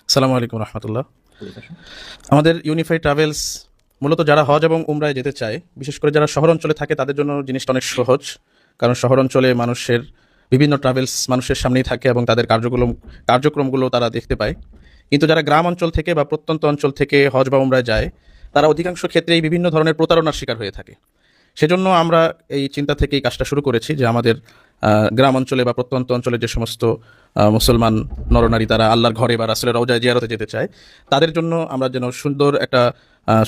আসসালামু আলাইকুম রহমতুল্লাহ। আমাদের ইউনিফাইড ট্রাভেলস মূলত যারা হজ এবং উমরায় যেতে চায়, বিশেষ করে যারা শহর অঞ্চলে থাকে তাদের জন্য জিনিসটা অনেক সহজ। কারণ শহর অঞ্চলে মানুষের বিভিন্ন ট্রাভেলস মানুষের সামনেই থাকে এবং তাদের কার্যক্রমগুলো তারা দেখতে পায়। কিন্তু যারা গ্রাম অঞ্চল থেকে বা প্রত্যন্ত অঞ্চল থেকে হজ বা উমরায় যায়, তারা অধিকাংশ ক্ষেত্রেই বিভিন্ন ধরনের প্রতারণার শিকার হয়ে থাকে। সেজন্য আমরা এই চিন্তা থেকে এই কাজটা শুরু করেছি যে আমাদের গ্রাম অঞ্চলে বা প্রত্যন্ত অঞ্চলে যে সমস্ত মুসলমান নরনারী তারা আল্লাহর ঘরে বা রাসূলের রওজায় জিয়ারতে যেতে চায়, তাদের জন্য আমরা যেন সুন্দর একটা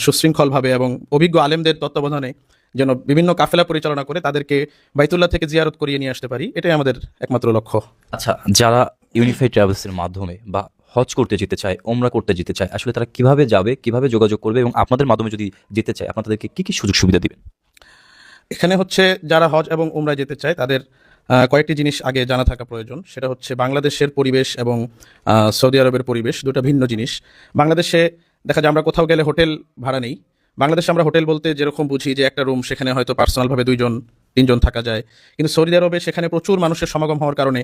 সুশৃঙ্খলভাবে এবং অভিজ্ঞ আলেমদের তত্ত্বাবধানে যেন বিভিন্ন কাফেলা পরিচালনা করে তাদেরকে বাইতুল্লাহ থেকে জিয়ারত করিয়ে নিয়ে আসতে পারি, এটাই আমাদের একমাত্র লক্ষ্য। আচ্ছা, যারা ইউনিফাইড ট্রাভেলসের মাধ্যমে বা হজ করতে যেতে চায়, ওমরা করতে যেতে চায়, আসলে তারা কিভাবে যাবে, কিভাবে যোগাযোগ করবে এবং আপনাদের মাধ্যমে যদি যেতে চায় আপনারা তাদেরকে কি সুযোগ সুবিধা দিবেন? এখানে হচ্ছে যারা হজ এবং উমরায় যেতে চায় তাদের কয়েকটি জিনিস আগে জানা থাকা প্রয়োজন। সেটা হচ্ছে বাংলাদেশের পরিবেশ এবং সৌদি আরবের পরিবেশ দুটো ভিন্ন জিনিস। বাংলাদেশে দেখা যায় আমরা কোথাও গেলে হোটেল ভাড়া নেই। বাংলাদেশে আমরা হোটেল বলতে যেরকম বুঝি যে একটা রুম, সেখানে হয়তো পার্সোনালভাবে 2-3 জন থাকা যায়। কিন্তু সৌদি আরবে সেখানে প্রচুর মানুষের সমাগম হওয়ার কারণে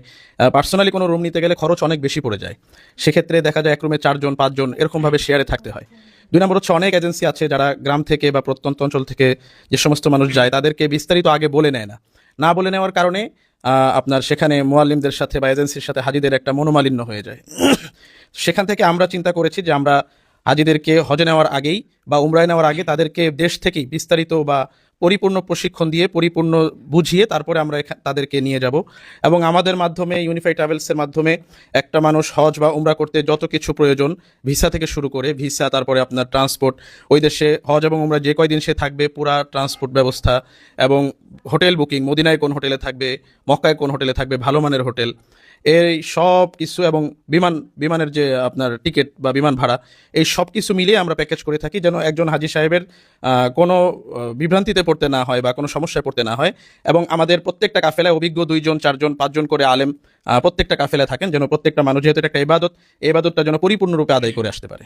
পার্সোনালি কোনো রুম নিতে গেলে খরচ অনেক বেশি পড়ে যায়। সেক্ষেত্রে দেখা যায় এক রুমে 4-5 জন এরকমভাবে শেয়ারে থাকতে হয়। 2 নম্বর হচ্ছে অনেক এজেন্সি আছে যারা গ্রাম থেকে বা প্রত্যন্ত অঞ্চল থেকে যে সমস্ত মানুষ যায় তাদেরকে বিস্তারিত আগে বলে নেয় না। না বলে নেওয়ার কারণে আপনার সেখানে মুয়াল্লিমদের সাথে বা এজেন্সির সাথে হাজিদের একটা মনোমালিন্য হয়ে যায়। সেখান থেকে আমরা চিন্তা করেছি যে আমরা হাজিদেরকে হজে নেওয়ার আগেই বা উমরায় নেওয়ার আগে তাদেরকে দেশ থেকেই বিস্তারিত বা পরিপূর্ণ প্রশিক্ষণ দিয়ে পরিপূর্ণ বুঝিয়ে তারপরে আমরা তাদেরকে নিয়ে যাব। এবং আমাদের মাধ্যমে ইউনিফাইড ট্রাভেলসের মাধ্যমে একটা মানুষ হজ বা উমরা করতে যত কিছু প্রয়োজন, ভিসা থেকে শুরু করে ভিসা, তারপরে আপনার ট্রান্সপোর্ট, ওই দেশে হজ এবং উমরা যে কয়দিন সে থাকবে পুরা ট্রান্সপোর্ট ব্যবস্থা এবং হোটেল বুকিং, মদিনায় কোন হোটেলে থাকবে, মক্কায় কোন হোটেলে থাকবে, ভালো মানের হোটেল, এই সব কিছু এবং বিমানের যে আপনার টিকিট বা বিমান ভাড়া, এই সব কিছু মিলিয়ে আমরা প্যাকেজ করে থাকি যেন একজন হাজি সাহেবের কোনো বিভ্রান্তিতে পড়তে না হয় বা কোনো সমস্যায় পড়তে না হয়। এবং আমাদের প্রত্যেকটা কাফেলায় অভিজ্ঞ 2 জন 4 জন 5 জন করে আলেম প্রত্যেকটা কাফেলায় থাকেন, যেন প্রত্যেকটা মানুষ, যেহেতু এটা একটা ইবাদত, এই ইবাদতটা যেন পরিপূর্ণরূপে আদায় করে আসতে পারে।